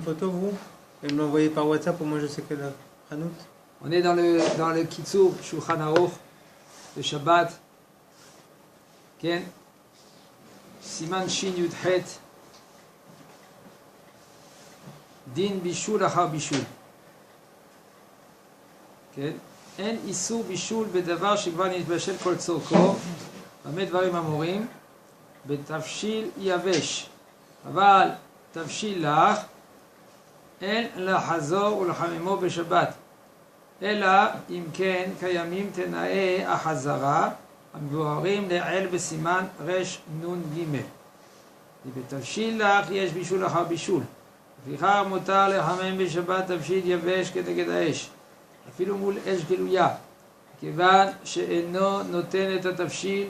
Photo, vous? Et me l'envoyer par WhatsApp, au moins je sais que la Hanout. On est dans le Kitsur Shulchan Aruch de Shabbat. Ken Siman Shin Yud Het Din Bishul Achar Bishul. Ken En Isur Bishul Bedavar Shekvar Nitbashel Kol Tzorko Bame Dvarim Amorim Betavshil Yavesh Aval Tavshil Lach אין לחזור ולחממו בשבת, אלא אם כן קיימים תנאי החזרה המבוארים לעיל בסימן רנ"ג. ובתבשיל לך יש בישול אחר בישול. לפיכך מותר לחמם בשבת תבשיל יבש כנגד האש, אפילו מול אש גלויה, כיוון שאינו נותן את התבשיל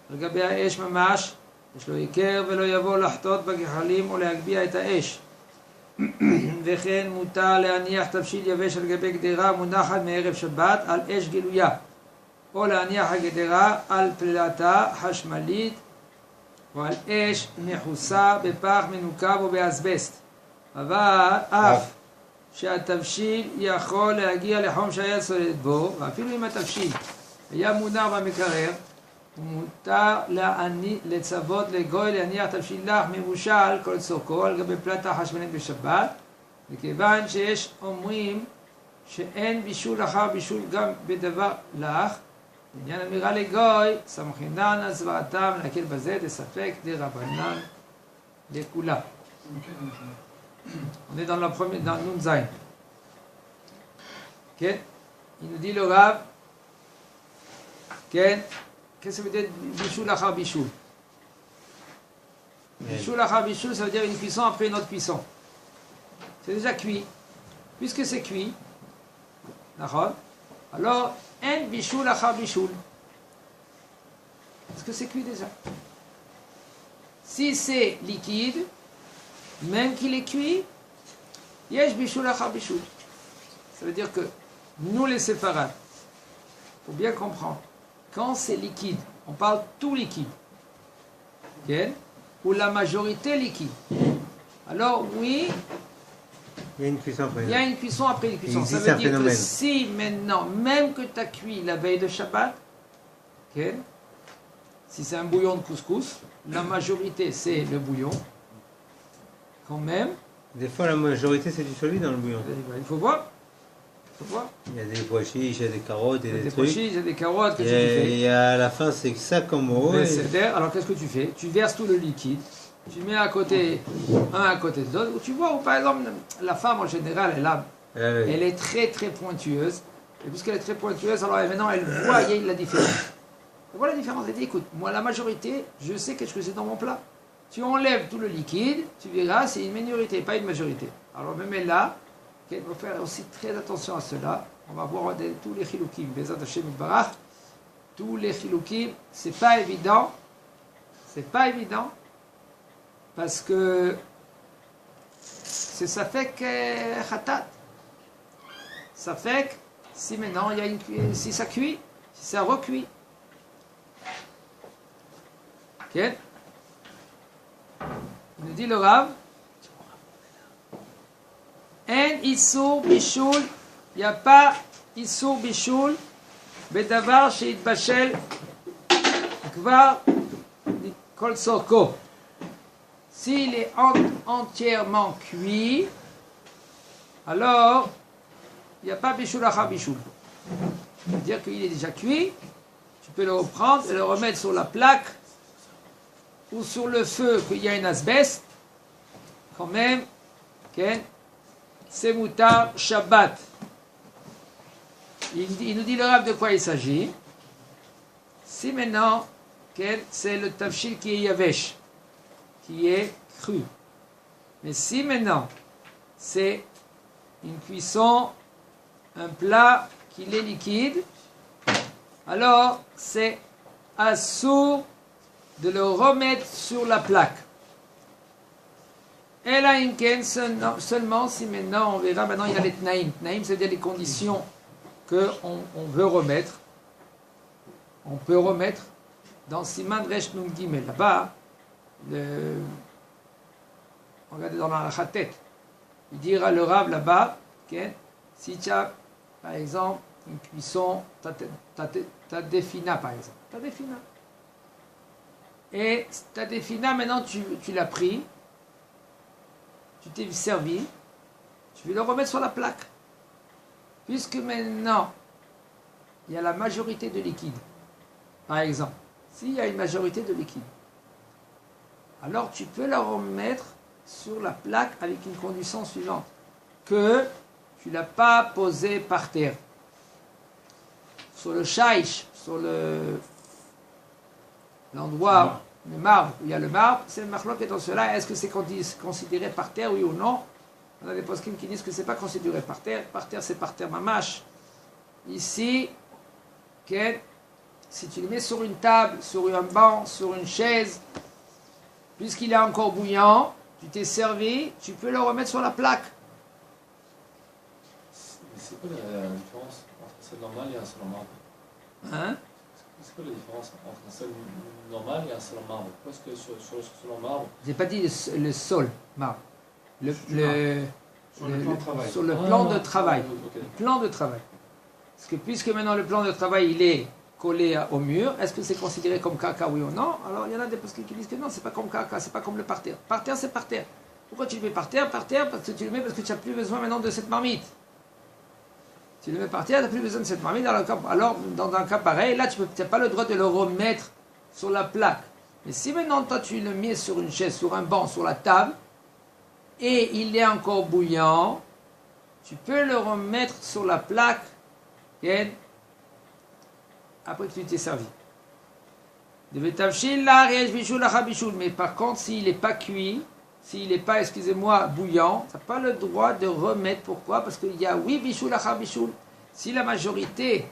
לגבי האש ממש, יש לו עיקר ולא יבוא לחטות בגחלים או להגביה את האש. וכן מותר להניח תבשיל יבש על גבי גדרה מונחת מערב שבת על אש גלויה, או להניח הגדרה על פלטה חשמלית או על אש מכוסה בפח מנוקב או באסבסט, אבל אף שהתבשיל יכול להגיע לחום שהיה צולט בו, ואפילו אם התבשיל היה מונח במקרר, ומותר לצוות לגוי להניח תבשיל לח מבושל כל צורכו על גבי פלטה חשמלית בשבת, וכיוון שיש אומרים שאין בישול אחר בישול גם בדבר לח, בעניין אמירה לגוי סמכינן על זוועתם להקל בזה דספק דרבנן לכולם. On est dans la première, dans Nun Zayin. Okay? Il nous dit le Rav, okay? Qu'est-ce que ça veut dire bichoul achar bichoul? Bichoul achar bichoul, ça veut dire une cuisson après une autre cuisson. C'est déjà cuit. Puisque c'est cuit, alors, un bichoul achar bichoul. Parce que c'est cuit déjà. Si c'est liquide, même qu'il est cuit, yesh bichoul achar bichoul. Ça veut dire que nous les séfarades, il faut bien comprendre. Quand c'est liquide, on parle tout liquide, okay? Ou la majorité liquide. Alors oui, il y a une cuisson après. Il y a une cuisson après une cuisson. Ça veut dire phénomène. Que si maintenant, même que tu as cuit la veille de Shabbat, okay? Si c'est un bouillon de couscous, la majorité c'est le bouillon, quand même. Des fois la majorité c'est du solide dans le bouillon. Il faut voir. Il y a des pois chiches, il y a des carottes, il y a des trucs. Il y a des carottes, qu'est-ce que tu fais? Et à la fin, c'est ça comme eau. Alors qu'est-ce que tu fais? Tu verses tout le liquide, tu mets à côté, un à côté de l'autre. Tu vois, ou par exemple, la femme en général, elle est très très pointueuse. Et puisqu'elle est très pointueuse, alors maintenant elle voit la différence. Elle voit la différence. Elle dit, écoute, moi la majorité, je sais qu'est-ce que c'est dans mon plat. Tu enlèves tout le liquide, tu verras, c'est une minorité, pas une majorité. Alors même là, il faut faire aussi très attention à cela. On va voir tous les chiloukim, Bezat Hashem Barach. Tous les chiloukim, c'est pas évident. C'est pas évident. Parce que ça fait que khatat. Ça fait que si maintenant il y a si ça cuit, si ça recuit. Ok? Il nous dit le Rav. En Isur Bishul, il n'y a pas Isur Bishul, Bedavar Sheitbashel, Kvar Kol Sorko. S'il est entièrement cuit, alors il n'y a pas Bishul Achar Bishul. C'est-à-dire qu'il est déjà cuit, tu peux le reprendre et le remettre sur la plaque ou sur le feu, qu'il y a une asbeste, quand même, okay? C'est Moutar Shabbat. Il nous dit le Rav de quoi il s'agit. Si maintenant, c'est le tavshil qui est yavesh, qui est cru. Mais si maintenant, c'est une cuisson, un plat qui est liquide, alors c'est assourd de le remettre sur la plaque. Et là, seulement si maintenant, on verra, maintenant il y a les tnaïm. Tnaïm, c'est-à-dire les conditions qu'on veut remettre. On peut remettre dans Siman Resh Nun Gimel. Là-bas, regardez dans la Khatet. il dira le Rav là-bas, okay, si tu as, par exemple, une cuisson, t'as des fina, par exemple. T'as des fina. Et t'as des fina, maintenant tu l'as pris, tu t'es servi, tu veux le remettre sur la plaque. Puisque maintenant, il y a la majorité de liquide. Par exemple, s'il y a une majorité de liquide, alors tu peux le remettre sur la plaque avec une condition suivante, que tu ne l'as pas posé par terre. Sur le shaïch, sur l'endroit, le marbre, où il y a le marbre, c'est le marloc qui est dans cela. Est-ce que c'est considéré par terre, oui ou non? On a des poskim qui disent que ce n'est pas considéré par terre. Par terre, c'est par terre mamash. Ici, okay, si tu le mets sur une table, sur un banc, sur une chaise, puisqu'il est encore bouillant, tu t'es servi, tu peux le remettre sur la plaque. C'est quoi la différence entre un sel normal et un sel en marbre? Hein? C'est quoi la différence entre un sel normal et un sel en marbre? Parce que sur le sel en marbre... Je n'ai pas dit le sol, marbre. Sur le plan de travail. Sur le plan de travail. Okay. Le plan de travail. Parce que puisque maintenant le plan de travail il est collé au mur, est-ce que c'est considéré comme caca, oui ou non? Alors il y en a des postes qui disent que non, c'est pas comme caca, c'est pas comme le parterre. Parterre, c'est parterre. Pourquoi tu le mets par terre? Par terre, parce que tu le mets parce que tu n'as plus besoin maintenant de cette marmite. Tu le mets par terre, tu n'as plus besoin de cette marmite. Alors, dans un cas pareil, là, tu n'as pas le droit de le remettre sur la plaque. Mais si maintenant, toi, tu le mets sur une chaise, sur un banc, sur la table, et il est encore bouillant, tu peux le remettre sur la plaque, okay, après que tu t'es servi. Mais par contre, s'il n'est pas cuit, s'il n'est pas, excusez-moi, bouillant, tu n'as pas le droit de remettre. Pourquoi? Parce qu'il y a oui, bichoul, acha bichoul. Si la majorité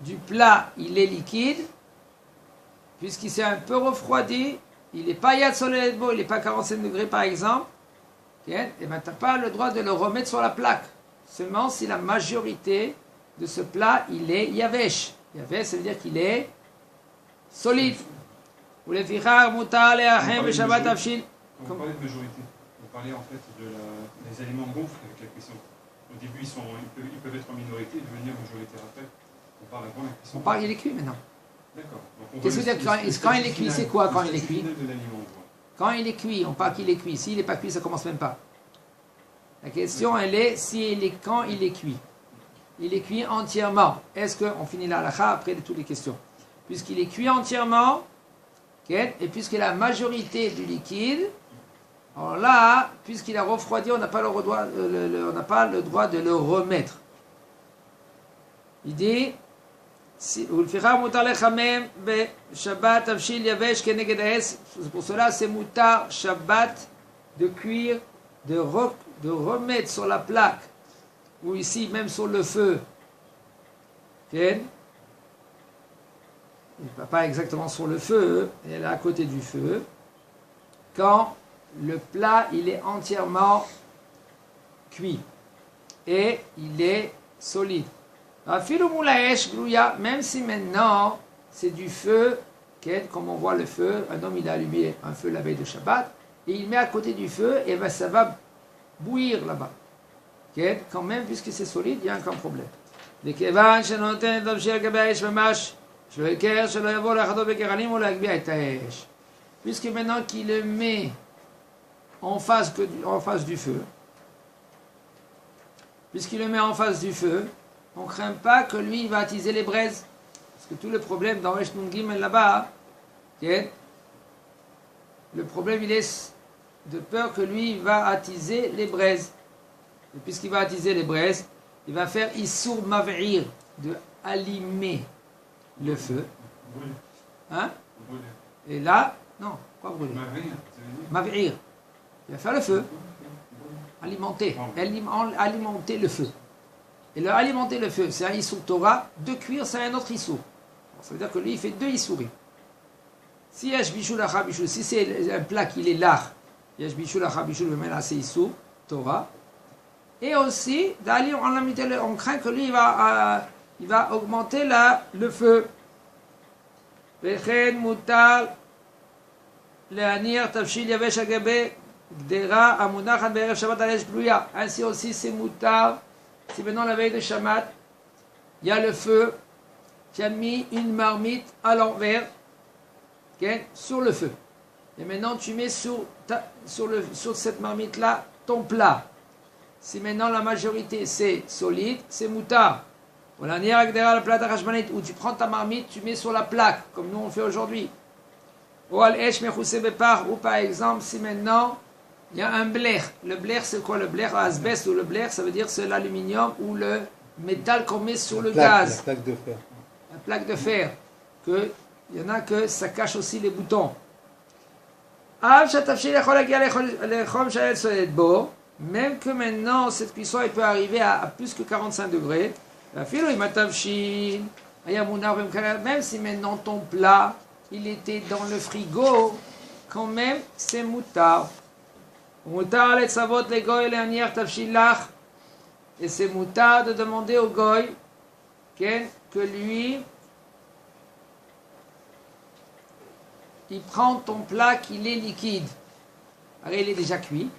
du plat, il est liquide, puisqu'il s'est un peu refroidi, il n'est pas yad soleil, il n'est pas 45 degrés par exemple, et bien tu n'as pas le droit de le remettre sur la plaque. Seulement si la majorité de ce plat, il est yavesh. Yavesh, ça veut dire qu'il est solide. Ou les fichar, mutar, le'achem, shabbat avshil. Quand vous parlez de majorité, vous parlez en fait des aliments gonflent avec la cuisson. Au début, ils peuvent être en minorité et devenir majoritaires après. On parle avant la cuisson. On parle, il est cuit maintenant. D'accord. Qu'est-ce que vous dire quand il est cuit, c'est quoi quand il est cuit? De l'aliment, quand il est cuit, on parle qu'il est cuit. S'il n'est pas cuit, ça ne commence même pas. La question, elle est, quand il est cuit. Il est cuit entièrement. Est-ce qu'on finit la halakha après de toutes les questions? Puisqu'il est cuit entièrement, okay, et puisque la majorité du liquide, alors là, puisqu'il a refroidi, on n'a pas le droit de le remettre. Il dit, c'est pour cela c'est mutar Shabbat de cuire, de remettre sur la plaque, ou ici même sur le feu, okay, pas exactement sur le feu, elle est à côté du feu, quand le plat il est entièrement cuit et il est solide. Même si maintenant c'est du feu, comme on voit le feu, un homme il a allumé un feu la veille de Shabbat et il met à côté du feu et ben ça va bouillir là-bas. Quand même, puisque c'est solide, il n'y a aucun problème. Puisque maintenant qu'il le met en face du feu, puisqu'il le met en face du feu, on ne craint pas que lui il va attiser les braises. Parce que tout le problème dans Resh Nun Gimel là-bas, le problème il est de peur que lui il va attiser les braises. Et puisqu'il va attiser les braises, il va faire Issour Mav'ir, de allumer le feu. Hein? Et là, non, quoi brûler? Mav'ir. Il va faire le feu. Alimenter le feu. Et le alimenter le feu, c'est un Issour Torah. De cuire, c'est un autre Issour. Ça veut dire que lui, il fait deux Issourim. Si Yesh Bishul Acha Bishul, si c'est un plat qui est lard, Yesh Bishul Acha Bishul, c'est Issour Torah. Et aussi, on craint que lui, il va augmenter le feu. Vechen mutar le'anir tafshil yavesh agabe Gdera amunachan be'erev Shabbat al esh glouya. Ainsi aussi, c'est moutar. Si maintenant la veille de Shabbat, il y a le feu, tu as mis une marmite à l'envers, okay, sur le feu. Et maintenant, tu mets sur cette marmite-là ton plat. Si maintenant la majorité c'est solide, c'est moutar. Voilà, la plate hashmanit, où tu prends ta marmite, tu mets sur la plaque, comme nous on fait aujourd'hui. Ou al esh mechoussé bepar, ou par exemple, si maintenant il y a un blair. Le blair, c'est quoi le blair? Asbest ou le blair, ça veut dire c'est l'aluminium ou le métal qu'on met sur le gaz. La plaque de fer. La plaque de fer. Il y en a que ça cache aussi les boutons. Même que maintenant, cette cuisson elle peut arriver à plus que 45 degrés. Même si maintenant ton plat, il était dans le frigo, quand même, c'est moutar. Et c'est moutar de demander au goy que lui, il prend ton plat qu'il est liquide. Alors il est déjà cuit.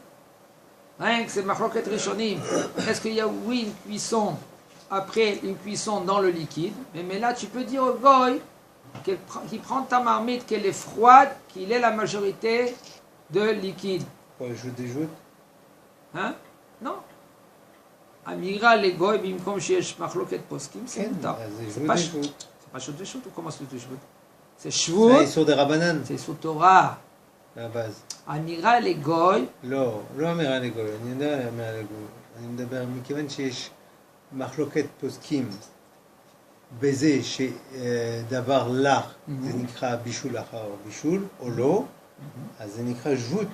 Rien que c'est machloket rishonim. Est-ce qu'il y a, oui, une cuisson après une cuisson dans le liquide? Mais là, tu peux dire au goy qu'il prend ta marmite, qu'elle est froide, qu'il ait la majorité de liquide. Pour les des joutes? Hein? Non. Amira les goy bimkom sheyesh machloket poskim, c'est moutar. C'est pas shoot de shoot ou comment c'est de shoot? C'est shvut. C'est sur des rabanan. C'est sous Torah. À la base. Amira les goy. לא אמירה לגוי, אני יודע אמירה לגוי. אני מדבר מכיוון שיש מחלוקת פוסקים בזה שדבר לך זה נקרא בישול אחר בישול או לא, אז זה נקרא שבות.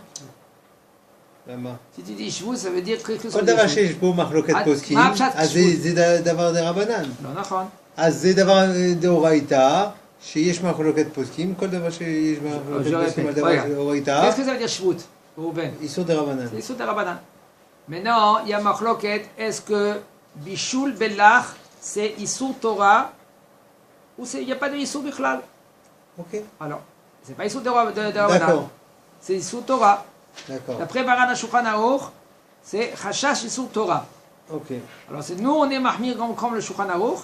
למה? Si tu dis shvut, ça veut dire que כל דבר שיש בו מחלוקת פוסקים, אז זה דבר דרבנן. לא נכון. אז זה דבר דאורייתא. שיש מחלוקת פוסקים, כל דבר שיש מחלוקת פוסקים על דבר דאורייתא. Qu'est-ce que ça veut dire shvut, Rouben? איסור דרבנן. C'est איסור דרבנן. Maintenant, il y a מחלוקת, est-ce que בישול בלח c'est איסור Torah ou il n'y a pas de איסור בכלל? Ok. Alors, c'est pas איסור דרבנן. D'accord. C'est איסור Torah. D'accord. D'après Baran HaShulchan Aruch, c'est חשש איסור Torah. Ok. Alors, nous, on est mahmir comme le Shulchan Aruch.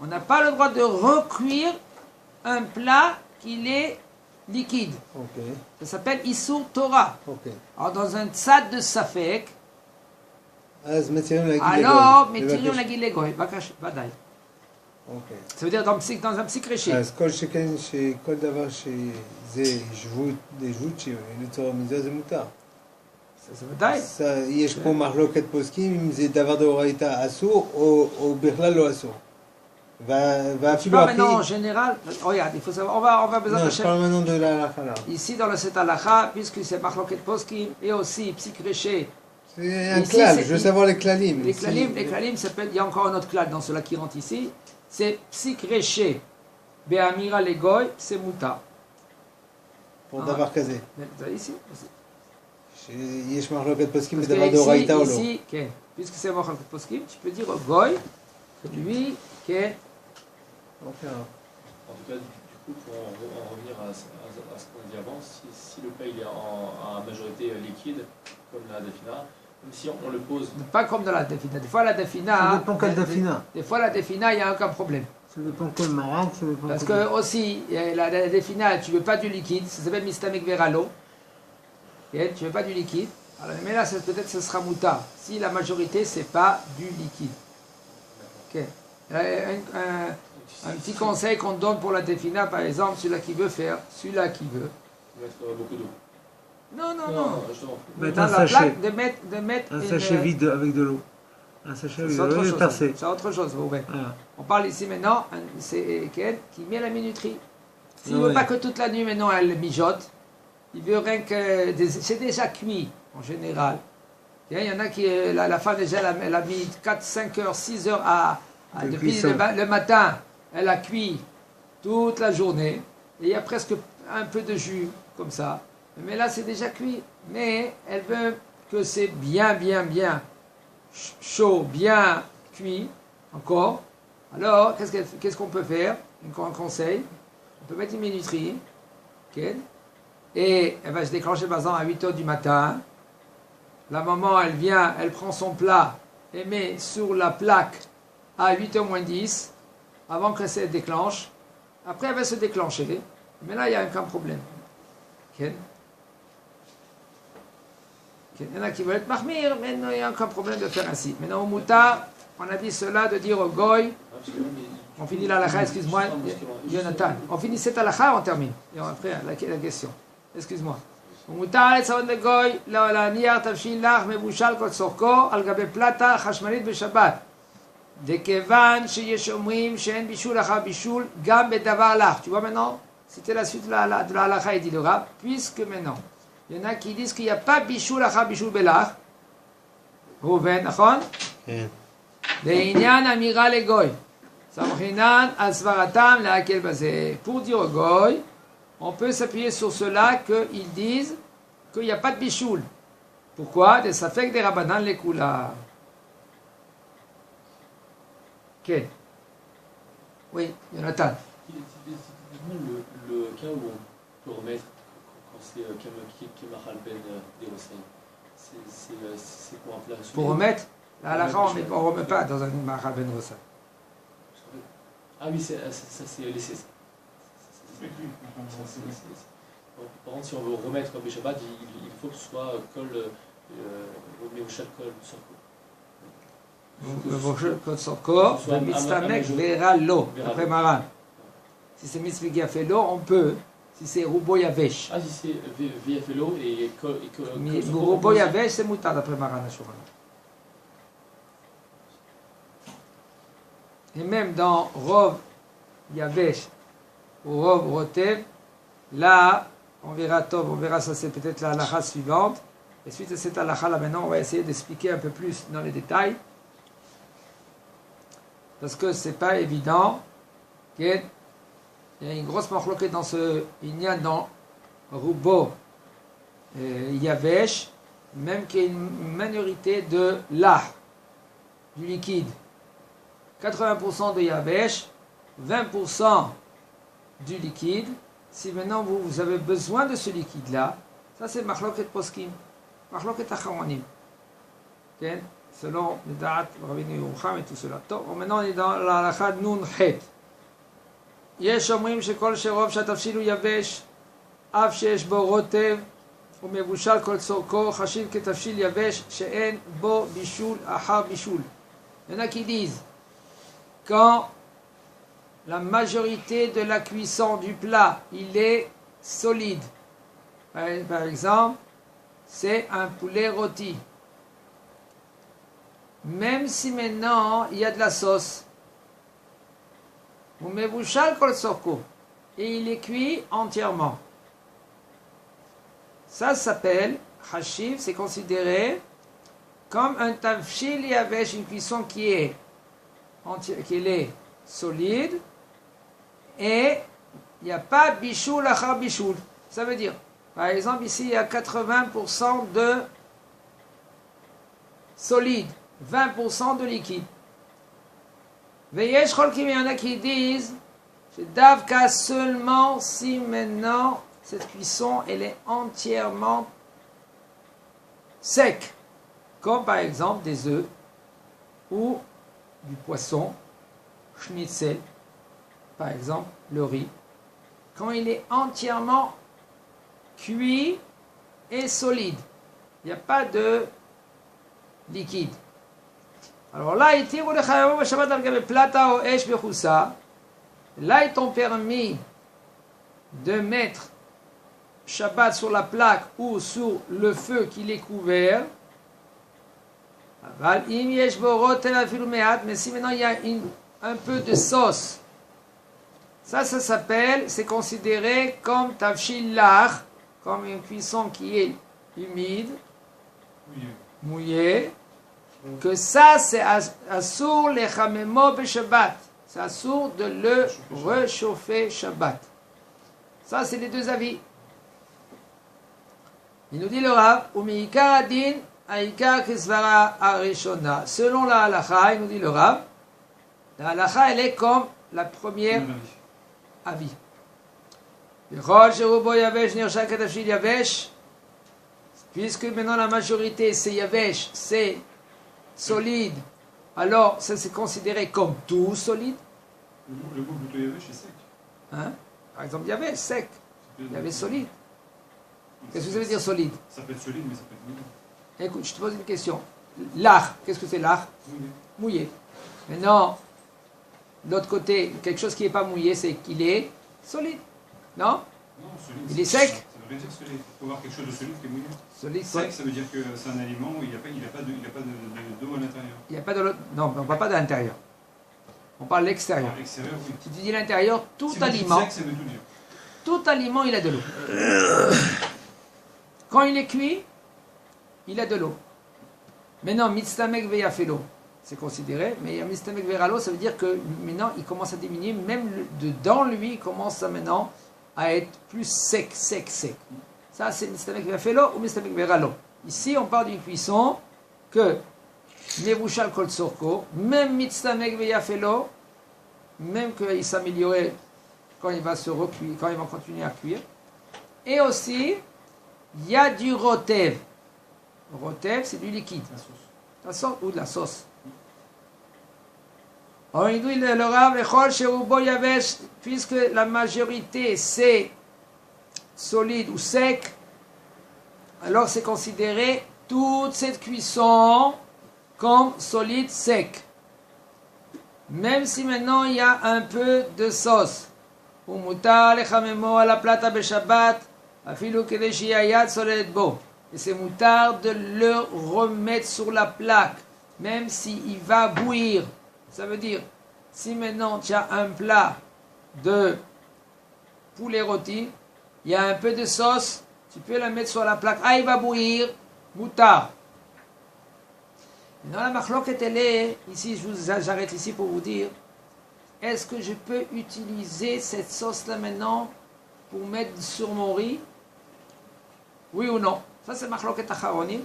On n'a pas le droit de recuire un plat qu'il est liquide. Ok. Ça s'appelle Issour Torah. Ok. Alors dans un tzad de Safek, אז מתירים להגיד alors לגוי. מתירים לבקש. להגיד לגוי, ודאי. אוקיי. Ça veut dire dans un psychréché. אז כל שכן שכל דבר שזה שבות, דשבות שלצורך מזה זה מותר. זה ודאי. יש פה מחלוקת פוסקים אם זה דבר דאורייתא אסור או בכלל לא אסור. ואפילו הכי... Maintenant en général, regarde, il faut savoir, on va besoin Non, de je parle maintenant de l'halakha là. Ici dans le Set Halacha, puisque c'est Machloket Poskim et aussi psychréché. C'est un Ici, klal, c'est- je veux savoir les klalim. Les klalim s'appellent, il y a encore un autre klal dans cela qui rentre ici, c'est psychréché. Be'amira legoy, c'est muta. Pour דבר כזה. Ici aussi. שיש מחלוקת פוסקים Parce בדבר que דאורייתא או לא. ici, okay, puisque c'est Machloket Poskim, tu peux dire au goy, que lui, que אוקיי. En tout cas, du coup, pour en revenir à ce qu'on a dit avant, si le plat il est à majorité liquide, comme la défina, même si on le pose. pas comme dans la defina. Des fois la defina. Ça dépend quelle defina. Des fois la defina, il n'y a aucun problème. Ça dépend quel maraq, ça dépend Parce quel- que aussi, la defina, tu veux pas du liquide, ça s'appelle mistamek veralo. Okay, tu veux pas du liquide. Alors, mais là, peut-être ce sera mouta. Si la majorité, c'est pas du liquide. Ok. Un petit conseil qu'on donne pour la defina, par exemple, celui-là qui veut faire, celui-là qui veut. Mettre beaucoup d'eau. Non, non, non. Justement. Mettre Dans un la sachet. plaque, de mettre Un une- sachet vide avec de l'eau. Un sachet avec C'est de autre l'eau et chose. percé. C'est autre chose, Rouben. Voilà. On parle ici maintenant, c'est Ken qui met la minuterie. S'il ne Ah veut ouais. pas que toute la nuit maintenant elle mijote, il veut rien que. C'est déjà cuit en général. Il y en a qui, la femme déjà, elle a mis 4, 5 heures, 6 heures De depuis cuisson. le matin, elle a cuit toute la journée. Et il y a presque un peu de jus, comme ça. Mais là, c'est déjà cuit. Mais elle veut que c'est bien chaud, bien cuit, encore. Alors, qu'est-ce qu'on peut faire? Un conseil. On peut mettre une minuterie. Ok. Et elle va se déclencher par exemple à 8 heures du matin. la maman, elle vient, elle prend son plat et met sur la plaque à 8h moins 10, avant que ça se déclenche. Après, elle va se déclencher. Mais là, il n'y a aucun problème. Ok. Il y en a qui veulent être mahmir, mais il n'y a aucun problème de faire ainsi. Maintenant, au moutar, on a dit cela de dire au goy. On finit la halakha, excuse-moi, Jonathan. On finit cette halakha, on termine. Et après, la question. Excuse-moi. ומותר לצוות לגוי להניח תבשיל לך מבושל כל צורכו על גבי פלטה חשמלית בשבת. דכיוון שיש אומרים שאין בישול אחר בישול גם בדבר לך. Tu vois maintenant? C'était la suite de la halakha, il dit le rab. Puisque maintenant, il y en a qui disent qu'il n'y a pas בישול אחר בישול בלך. ראובן, נכון? כן. לעניין אמירה לגוי. סמכינן על סברתם להקל בזה. Pour dire au goy, on peut s'appuyer sur cela qu'ils disent qu'il n'y a pas de bichoul. Pourquoi? Des safek des rabbanan les kula. Ok. Oui, Jonathan. Le cas où on peut remettre quand c'est Kemal Ben des Hossein, c'est pour un plat. Pour remettre, la halakha, on ne remet pas dans un mahal ben Hossein. Ah oui, ça c'est laissé. Par contre, si on veut remettre comme Shabbat, il faut que ce soit kol Meushal kol sorko. Kol sorko, mitztamek vera lo, après Maran. Si c'est mitzvah fait l'eau, on peut. Si c'est roubo yavesh. Ah, si c'est fait l'eau et roubo yavesh, c'est moutar d'après Maran Ashura. Et même dans Rov Yavesh ou Rov Rotev, là, on verra ça, c'est peut-être la halakha suivante. Et suite à cette halakha là maintenant, on va essayer d'expliquer un peu plus dans les détails. Parce que c'est pas évident. Il y a une grosse marloquette dans ce inyan dans Roubo Yavesh, même qu'il y a une minorité de là, du liquide. 80% de Yavesh, 20% du liquide. Si maintenant vous avez besoin de ce liquide-là, ça c'est Machloket Poskim, Machloket Acharonim. Okay? Selon le Da'at, Rabbeinu Yerucham et tout cela. Maintenant on est dans la halakha Nun Het. יש אומרים שכל שרוב שהתבשיל הוא יבש, אף שיש בו רוטב ומבושל כל צורכו, חשיב כתבשיל יבש שאין בו בישול אחר בישול. Il y en a qui disent quand la majorité de la cuisson du plat, il est solide. Par exemple, c'est un poulet rôti. Même si maintenant il y a de la sauce, et il est cuit entièrement. Ça s'appelle hashiv, c'est considéré comme un tavshil yavesh, une cuisson qui est solide et il n'y a pas bichoul achar bichoul. Ça veut dire, par exemple, ici il y a 80% de solide, 20% de liquide. Veyesh cholkim, il y en a qui disent, c'est davka seulement si maintenant cette cuisson elle est entièrement sec, comme par exemple des œufs ou du poisson, schnitzel, par exemple le riz, quand il est entièrement cuit et solide, il n'y a pas de liquide. Alors là, ils t'ont permis de mettre Shabbat sur la plaque ou sur le feu qui est couvert. Mais si maintenant il y a un peu de sauce, ça s'appelle, c'est considéré comme tavshil lach, comme une cuisson qui est humide, mouillée. Que ça, c'est assour les chamemo be Shabbat. C'est assour de le réchauffer Shabbat. Ça, c'est les deux avis. Il nous dit le Rav, Umiikar adin, aikar kisvara arishona. Selon la halakha, il nous dit le Rav, la halakha, elle est comme la première avis. Bechol sherubo yavesh nirshak katavshil yavesh, puisque maintenant la majorité c'est Yavesh, c'est solide, alors ça c'est considéré comme tout solide. Le goût plutôt yavesh est sec. Hein? Par exemple, Yavesh, sec, Yavesh solide. Donc, Qu'est-ce que ça veut dire solide? Ça peut être solide, mais ça peut être mouillé. Écoute, je te pose une question. L'art, qu'est-ce que c'est l'art? Mouillé. Mouillé. Maintenant, de l'autre côté, quelque chose qui n'est pas mouillé, c'est qu'il est solide. Non? Non, solide. Il est sec? Ça veut rien dire solide. Il faut voir quelque chose de solide qui est mouillé. Solide, Sec, ça veut dire que c'est un aliment où il n'y a pas d'eau à l'intérieur. il n'y a pas de l'autre. Non, on ne parle pas de l'intérieur. On parle de l'extérieur. À l'extérieur, oui. Si tu dis l'intérieur, tout Si vous dites aliment, sec, ça veut tout dire. tout aliment, il a de l'eau. Quand il est cuit, il a de l'eau. Maintenant, mitstamek veyafelo, c'est considéré, mais mitstamek veralo, ça veut dire que maintenant, il commence à diminuer, même dedans lui, il commence maintenant à être plus sec. Ça, c'est mitstamek veyafelo ou mitstamek veralo. Ici, on parle d'une cuisson que Nevushal kol tzorko, même mitstamek veyafelo, même qu'il s'améliorait quand il va se recuire, quand il va continuer à cuire. Et aussi, il y a du rotev. Rotev, c'est du liquide. La sauce ou de la sauce. On dit le Rav Echol Sherubo Yavesh, puisque la majorité c'est solide ou sec, alors c'est considéré toute cette cuisson comme solide sec. Même si maintenant il y a un peu de sauce. Ou mutar lechamemo à la plata beshabbat, afilu kedeshi ayat solet bo. Et c'est moutard de le remettre sur la plaque, même s'il va bouillir. Ça veut dire, si maintenant tu as un plat de poulet rôti, il y a un peu de sauce, tu peux la mettre sur la plaque. Ah, il va bouillir, moutard. Dans la machloket, elle est, ici, j'arrête ici pour vous dire, est-ce que je peux utiliser cette sauce-là maintenant pour mettre sur mon riz? Oui ou non? Ça, c'est machloket acharonim.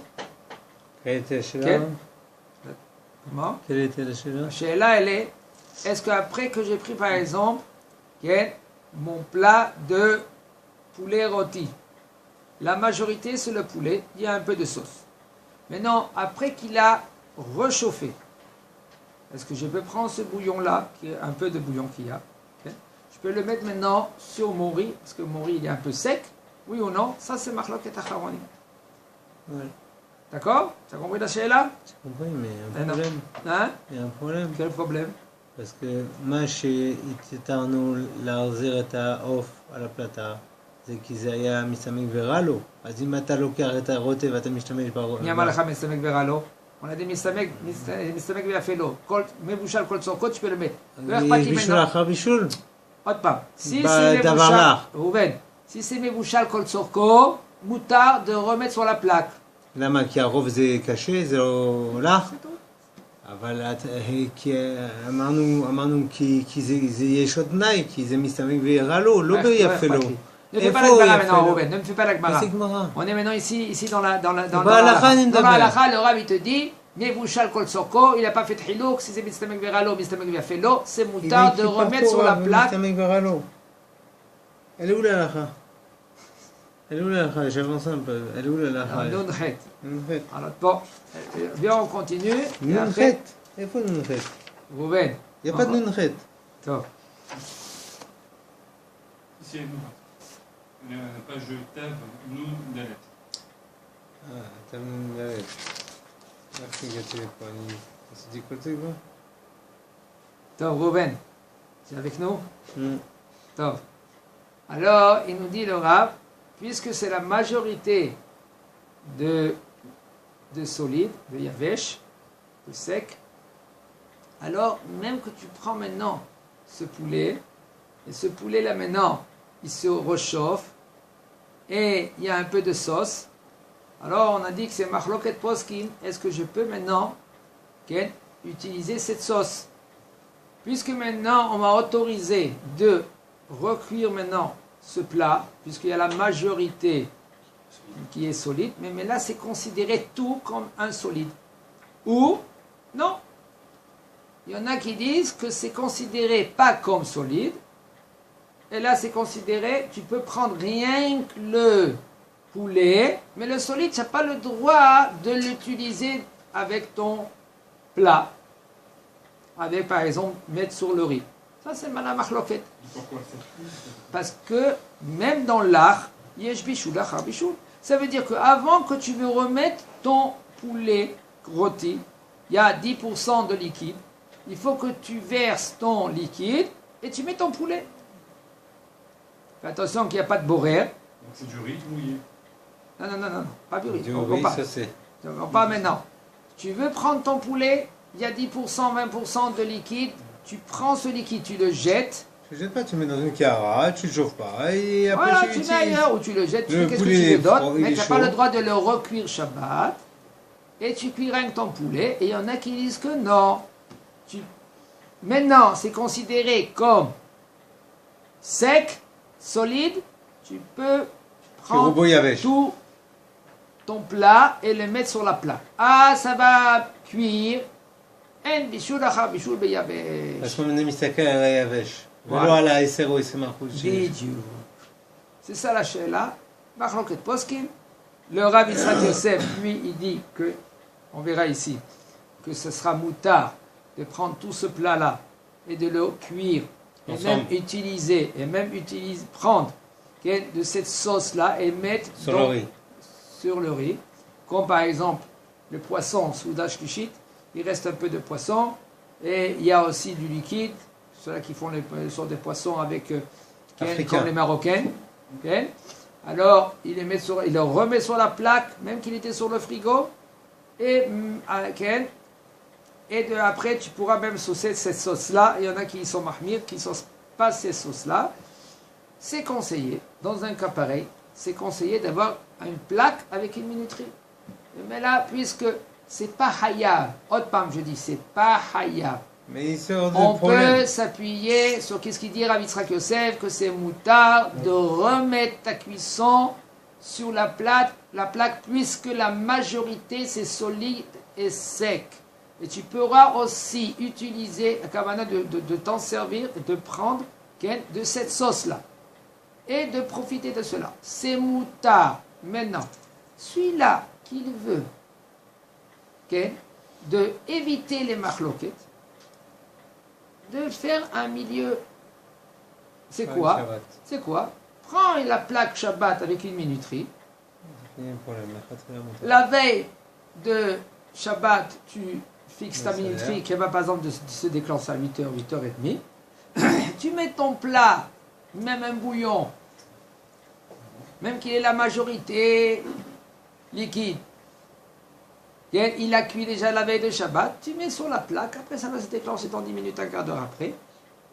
Quelle était la Sheila? Quel? Comment? Quelle était la Sheila? La Sheila, elle est, est-ce qu'après que j'ai pris, par exemple, mon plat de poulet rôti, la majorité, c'est le poulet, il y a un peu de sauce. Maintenant, après qu'il a réchauffé, est-ce que je peux prendre ce bouillon-là, qui est un peu de bouillon qu'il y a, je peux le mettre maintenant sur mon riz, parce que mon riz, il est un peu sec, oui ou non? Ça, c'est machloket acharonim. Ouais, D'accord? Tu as compris la Sheila? j'ai compris, mais il y a un non. problème. Hein? Il y a un problème. Quel problème? parce que מה שהתתרנו להחזיר את העוף על הפלטה זה כי זה היה מסתמק ורע לו. אז אם אתה לוקח את הרוטב ואתה משתמש מי אמר לך מסתמק ורע לו? On a dit מסתמק ויפה לו. מבושל כל צורכות, tu peux le mettre. לא אכפת לי בישול ממנו. אחר בישול? עוד פעם. Si בדבר c'est לך. ראובן, si c'est מבושל כל צורכו, מותר de remettre sur la plaque. למה? כי הרוב זה קשה, זה לא לך? אבל כי אמרנו כי זה יש עוד תנאי, כי זה מסתמק ורע לו, לא ביפה לו. Ne fais pas la Gemara maintenant, Rouben, ne me fais pas la Gemara. C'est Gemara. On est maintenant ici dans la Dans la halakha, le Rav il te dit, Nevushal kol soko, il n'a pas fait de chilouk, si c'est mistamek veralo, mistamek verfelo, c'est moutard de remettre sur la plaque. מסתמק ורע לו. Elle est où la halakha? Elle est où la halakha? J'avance un peu. Elle est où la halakha? Nun chet. Nun-chet. Alors bon, bien on continue. Et après, Nun-chet. איפה nun-chet? Rouben. Il n'y a pas de nun-chet. Top. C'est la page Tav, Nun, Dalet. אתה מנהלת. איך הגעתי לפה? אני עשיתי כל זה כבר? Top, Rouben. C'est avec nous? Top. Alors, il nous dit le Rav, puisque c'est la majorité de solide, de yavesh, de sec, alors même que tu prends maintenant ce poulet, et ce poulet là maintenant, il se réchauffe, et il y a un peu de sauce, alors on a dit que c'est machloket poskim, est-ce que je peux maintenant utiliser cette sauce? Puisque maintenant on m'a autorisé de recuire maintenant ce plat, puisqu'il y a la majorité qui est solide, mais là c'est considéré tout comme un solide. Ou non. Il y en a qui disent que c'est considéré pas comme solide, et là c'est considéré, tu peux prendre rien que poulet, mais le solide, tu n'as pas le droit de l'utiliser avec ton plat. Avec, par exemple, mettre sur le riz. Ça, c'est Mana Machloket. Pourquoi ça? Parce que même dans l'art, yesh bichoul, achar bichoul. Ça veut dire qu'avant que tu veux remettre ton poulet rôti, il y a 10% de liquide. Il faut que tu verses ton liquide et tu mets ton poulet. Fais attention qu'il n'y a pas de borer. Donc c'est du riz mouillé. Non, pas du riz. Du On riz, pas. ça c'est. On pas maintenant. Tu veux prendre ton poulet, il y a 10%, 20% de liquide. Tu prends ce liquide, tu le jettes. Tu ne jettes pas, tu mets dans une cara, tu ne le chauffes pas, et après Voilà, tu tu mets utilises. ailleurs ou tu le jettes, tu Le fais qu'est-ce que poulet tu veux d'autre, froid, il mais est tu n'as pas chaud. le droit de le recuire Shabbat. Et tu cuis rien que ton poulet, et il y en a qui disent que non. Maintenant, c'est considéré comme sec, solide, tu peux Tu prendre rebouilles avec. tout ton plat et le mettre sur la plaque. Ah, ça va cuire. En bishul achar bishul beyabesh. parce qu'on est מסתכל על היבש. Voilà. ולא על ה-10 או 20% שיש. בדיוק. C'est ça la שאלה. מחלוקת פוסקים. Le Rav Yitzhak Yosef, lui, il dit que, on verra ici, que ce sera moutard de prendre tout ce plat-là et de le cuire et Ensemble. même prendre de cette sauce-là et mettre Sur le riz. sur le riz, comme par exemple le poisson soudash kushit, il reste un peu de poisson et il y a aussi du liquide, ceux-là qui font les sortes de poissons avec Africain. comme les Marocains. Ok. Alors il le remet sur la plaque, même qu'il était sur le frigo, et après tu pourras même saucer cette sauce-là. Il y en a qui sont mahmir, qui ne saucent pas ces sauces-là. C'est conseillé, dans un cas pareil, c'est conseillé d'avoir une plaque avec une minuterie. Mais là, puisque c'est pas hayab, autre part je dis, c'est pas hayab. Mais il sort de On problème. peut s'appuyer sur qu'est-ce qu'il dit Rav Yitzhak Yosef, que c'est moutard de remettre ta cuisson sur la plaque, puisque la majorité c'est solide et sec. Et tu pourras aussi utiliser la kavana de t'en servir et de prendre de cette sauce-là. Et de profiter de cela. C'est moutard. Maintenant, celui-là qu'il veut de éviter les machloket, de faire un milieu. C'est Pas quoi une Shabbat. C'est quoi Prends la plaque Shabbat avec une minuterie. Il y a un problème. La veille de Shabbat, tu fixes ta Ouais, ça a minuterie l'air. qui va par exemple de se déclencher à 8h, 8h30. Tu mets ton plat, même un bouillon, même qu'il est la majorité liquide. Il a cuit déjà la veille de Shabbat, tu mets sur la plaque, après ça va se déclencher dans 10 minutes, un quart d'heure après.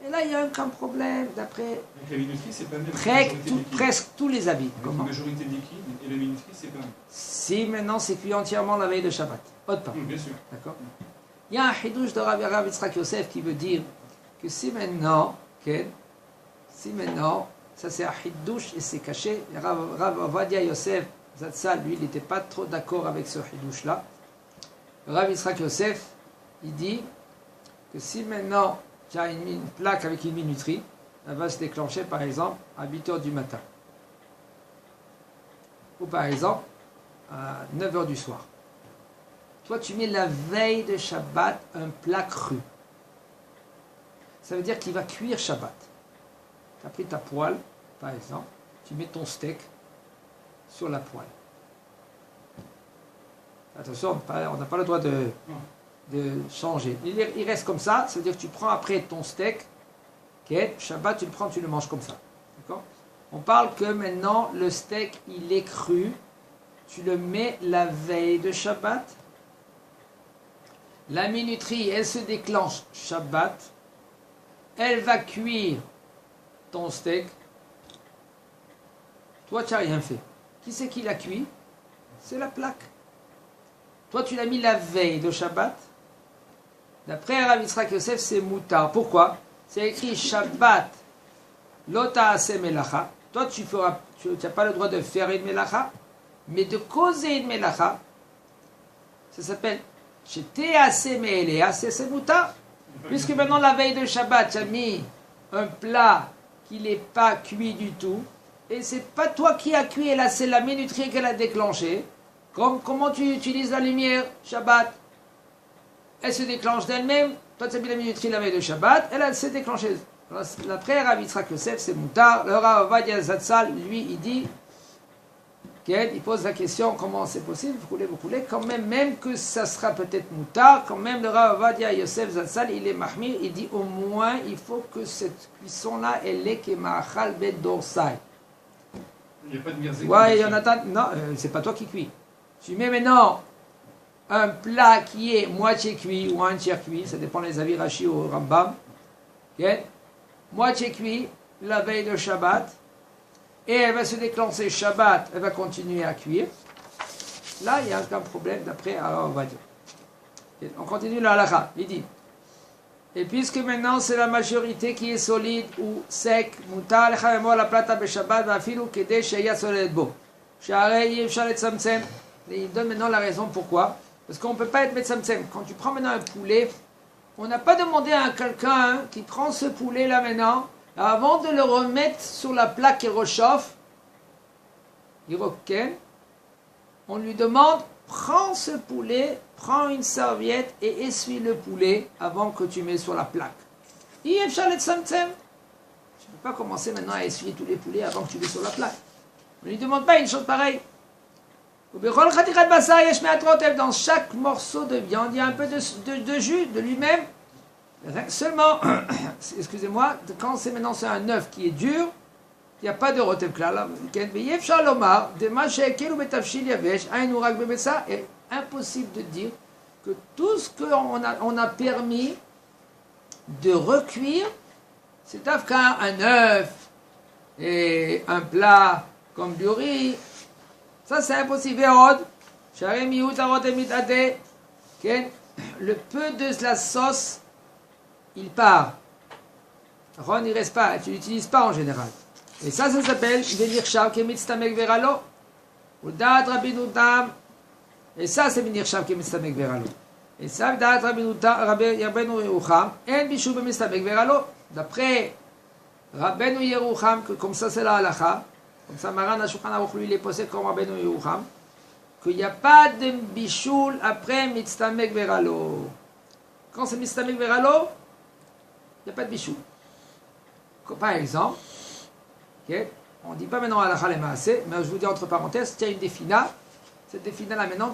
Et là, il y a aucun problème, d'après Donc la minuterie, c'est pas même. La majorité liquide. presque tous les habits. Donc Comment la majorité liquide et la minuterie, c'est pas même. Si maintenant c'est cuit entièrement la veille de Shabbat. Autre part. Bien sûr. D'accord. Il y a un hidouche de Rav Yitzhak Yosef qui veut dire que si maintenant, ça c'est un hidouche et c'est caché, Rav Ovadia Yosef Zatzal, lui, il n'était pas trop d'accord avec ce hidouche-là. Rav Yitzhak Yosef, il dit que si maintenant tu as une plaque avec une minuterie, elle va se déclencher par exemple à 8h du matin. Ou par exemple à 9h du soir. Toi, tu mets la veille de Shabbat un plat cru. Ça veut dire qu'il va cuire Shabbat. Tu as pris ta poêle, par exemple, tu mets ton steak sur la poêle. Attention, on n'a pas le droit de changer. Il reste comme ça, ça veut dire que tu prends après ton steak, Shabbat, tu le prends, tu le manges comme ça. D'accord ? On parle que maintenant, le steak, il est cru, tu le mets la veille de Shabbat. La minuterie, elle se déclenche Shabbat. Elle va cuire ton steak. Toi, tu n'as rien fait. Qui c'est qui l'a cuit? C'est la plaque. Toi, tu l'as mis la veille de Shabbat. D'après Rav Yitzhak Yosef, c'est moutard. Pourquoi? C'est écrit Shabbat, lota ase melacha. Toi, tu n'as pas le droit de faire une melacha, mais de causer une melacha. Ça s'appelle Shete ase me'elea, c'est moutard. Puisque maintenant, la veille de Shabbat, tu as mis un plat qui n'est pas cuit du tout, et c'est pas toi qui as cuit, et là c'est la minuterie qu'elle a déclenchée. Comment tu utilises la lumière Shabbat? Elle se déclenche d'elle-même. Toi tu as mis la minuterie la veille de Shabbat, elle s'est déclenchée. Après Rav Yitzhak Yosef, c'est Moutar. Le Rav Ovadia Zatzal, lui, il dit, il pose la question comment c'est possible, vous voulez, quand même que ça sera peut-être Moutar, quand même le Rav Ovadia Yosef Zatzal, il est Mahmir, il dit au moins il faut que cette cuisson-là, elle est Kemachal Bet Dorsai. Il n'y a pas de mirzé. Ouais, Jonathan, non, c'est pas toi qui cuis. Tu mets maintenant un plat qui est moitié cuit ou un tiers cuit, ça dépend des avis Rashi ou Rambam, moitié cuit la veille de Shabbat, et elle va se déclencher Shabbat, elle va continuer à cuire. Là, il n'y a aucun problème, d'après, alors on va dire. On continue la halakha, il dit, et puisque maintenant c'est la majorité qui est solide ou sec, mutar lechamemor la plata beshabbat vafilu kedei sheya soledet bo. Sharei yefshar letzamtzem. Il donne maintenant la raison pourquoi. Parce qu'on ne peut pas être metzamtzem. Quand tu prends maintenant un poulet, on n'a pas demandé à quelqu'un qui prend ce poulet là maintenant, avant de le remettre sur la plaque qui rechauffe, on lui demande, prends ce poulet, prends une serviette et essuie le poulet avant que tu mets sur la plaque. Tu ne peux pas commencer maintenant à essuyer tous les poulets avant que tu mets sur la plaque. On ne lui demande pas une chose pareille. Dans chaque morceau de viande, il y a un peu de jus de lui-même. Seulement, excusez-moi, quand c'est maintenant c'est un œuf qui est dur, il n'y a pas de rotev klal. C'est impossible de dire que tout ce qu'on a permis de recuire, c'est un œuf et un plat comme du riz. Ça c'est impossible. Le peu de la sauce, il part. Ron, il reste pas. Tu l'utilises pas en général. Et ça s'appelle venir shav kemitztamek veralo. Udat rabinu tam. Et ça c'est venir shav kemitztamek veralo. Et ça udat rabinu Yerucham en bishul bemitztamek veralo. D'après Rabbeinu Yerucham, que comme ça c'est la halakha, comme ça Maran HaShulchan Aruch lui il est possède comme Rabbeinu Yerucham, qu'il n'y a pas de bishul après mitztamek veralo. Quand c'est mitztamek veralo, il n'y a pas de bishul. Par exemple, on ne dit pas maintenant halakha lemaaseh, mais je vous dis entre parenthèses, il y a une défina. Cette défina-là maintenant,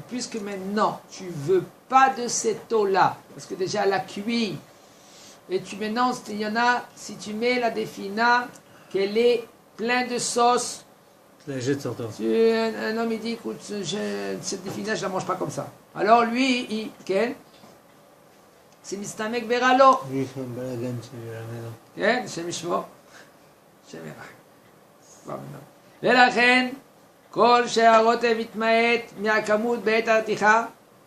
puisque maintenant tu veux pas de cette eau-là, parce que déjà elle a cuit, et maintenant, il y en a, si tu mets la défina, qu'elle est pleine de sauce, La jette sur toi. un homme il dit, écoute, cette défina, je la mange pas comme ça. Alors lui, c'est mistamek veralo. Lui, il fait un balagan chez la maison. השם ישמור, השם ירחם. ולכן, כל שהרוטב יתמעט מהכמות בעת הרתיחה,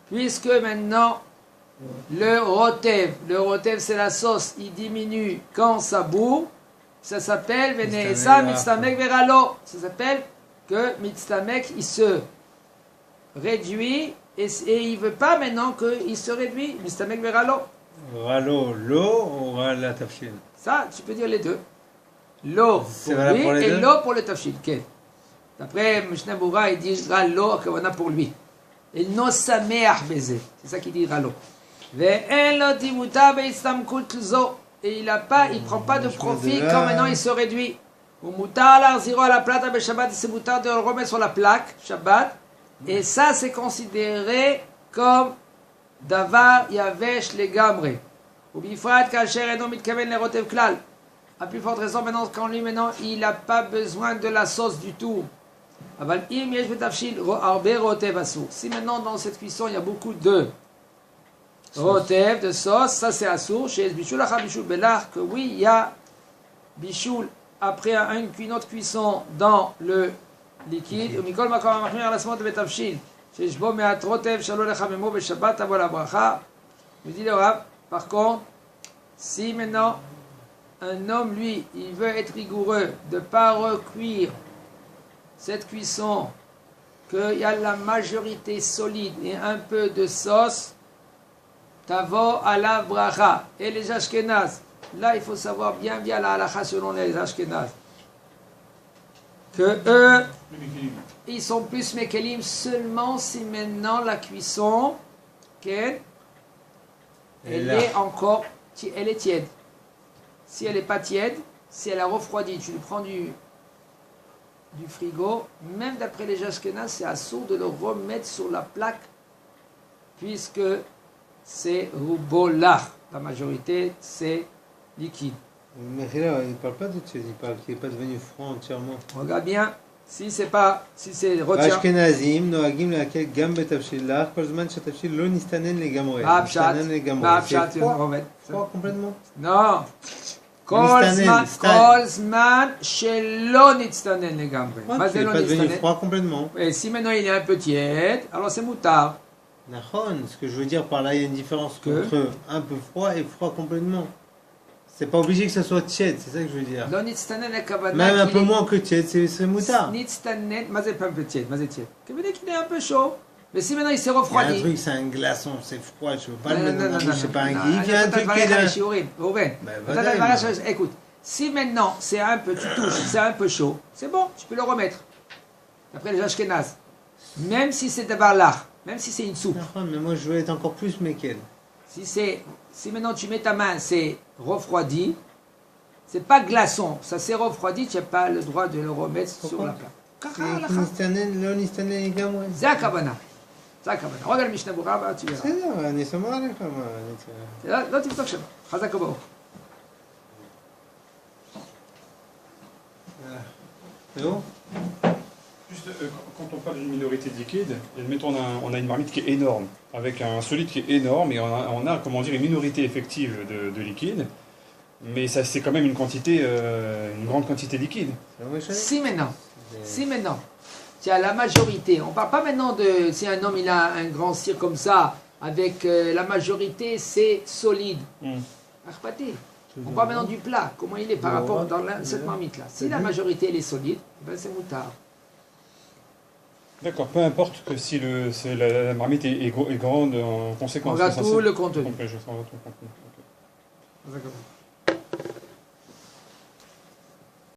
puisque maintenant, le rotev c'est la sauce, il diminue quand ça bout, ça s'appelle Veneesa Mitztamek Veralo. Ça s'appelle que Mitztamek, il se réduit et il ne veut pas maintenant qu'il se réduit. Mitztamek Veralo. Ralo, l'eau ou rala tafshil? Ça, tu peux dire les deux. L'eau pour lui pour et deux? l'eau pour le tafshil. D'après Mishnah Bura, il dit Ralo, akavana pour lui. Et no sameach beze. C'est ça qu'il dit Ralo. Ve'en lo timuta be'istamkut zo. Et il prend pas de profit quand maintenant il se réduit. Ou mutar l'arziro à la plata be Shabbat, c'est mutar de le remettre sur la plaque Shabbat. Et ça c'est considéré comme davar yavesh legamre. Ou bifrat kasher eno mitkaven le rotev klal. À plus forte raison maintenant quand lui maintenant il n'a pas besoin de la sauce du tout. Aval im yesh betafshil arbe rotev asur. Si maintenant dans cette cuisson il y a beaucoup de rotev, de sauce, ça c'est assour. Chez bichoul acha bichoul belach, que oui, il y a bichoul après une autre cuisson dans le liquide. Mikol makom amachmir al asmot betavshil. Chez shbo me'at rotev shalo lechamemo beshabbat avo la bracha. Je dis le Rav, par contre, si maintenant un homme, lui, il veut être rigoureux de ne pas recuire cette cuisson, qu'il y a la majorité solide et un peu de sauce, Tavo à la bracha. Et les Ashkenaz, là il faut savoir bien la halakha selon les Ashkenaz. que eux, Le Mekelim. ils sont plus Mekelim seulement si maintenant la cuisson, qu'elle Elle est encore, elle est tiède. Si elle n'est pas tiède, si elle a refroidi, tu lui prends du frigo, même d'après les Ashkénazes, c'est assourd de le remettre sur la plaque, puisque c'est rubolach. La majorité, c'est liquide. Mais là, il ne parle pas de tiède, il parle qu'il n'est pas devenu froid entièrement. Regarde bien, si c'est retient. האשכנזים נוהגים להקל גם בתבשיל לך, כל זמן שהתבשיל לא נסתנן לגמרי. מה הפשט? נסתנן לגמרי. מה C'est הפשט? froid, עובד. froid complètement. לא. מסתנן, כל זמן שלא נצטנן לגמרי. Ouais, מה qu'il זה n'est לא pas devenu נצטנן? froid complètement. Et si maintenant il est un peu tiède, alors c'est moutard. Nahon, ce que je veux dire par là, il y a une différence Que? entre un peu froid et froid complètement. C'est pas obligé que ça soit tiède, c'est ça que je veux dire. לא נצטנן הכוונה Même un peu qu'il moins que tiède, c'est moutard. נצטנן, מה זה pas un peu tiède? מה זה tiède? כוונה qu'il est un peu chaud. Mais si maintenant il s'est Il y a un refroidi. truc, c'est un glaçon, c'est froid, je veux pas le Non, mettre non, dans ma non, bouche, non, c'est pas un non, geek, il y a un non, truc non, qui est non, là. non, shiurim, Reuven. Ben, Attends, voilà, attends, voilà, mais- écoute, si maintenant c'est un peu, tu touches, c'est un peu chaud, c'est bon, tu peux le remettre. Après les Ashkénazes. Même si c'est d'abord là, même si c'est une soupe. Nahon, mais moi je veux être encore plus méquel. Si maintenant tu mets ta main, c'est refroidi, c'est pas glaçon, ça s'est refroidi, tu n'as pas le droit de le remettre sur Pourquoi? la plaque. ככה כי ההלכה. נסתנן, לא נסתנן לגמרי. זה הכוונה. זה הכוונה. עוד על משנה ברורה הבאה, תראה. בסדר, אני סומך עליך, מה, אני צריך... לא תבדוק שם. חזק וברוך. זהו? Juste, quand on parle d'une minorité de liquide, admettons on a une marmite qui est énorme, avec un solide qui est énorme, et on a comment dire, une minorité effective de liquide, mais ça c'est quand même une quantité, une grande quantité de liquide. זה לא משנה. Si maintenant, tu as la majorité, on parle pas maintenant de si un homme il a un grand cire comme ça, avec la majorité c'est solide. Arpati. On parle maintenant du plat, comment il est par rapport dans cette marmite là. Si la majorité elle est solide, ben c'est moutard. D'accord, peu importe que si la marmite est grande en On conséquence. regarde Ça, tout c'est- le contenu. Ok, je sens tout le contenu. Ok. D'accord.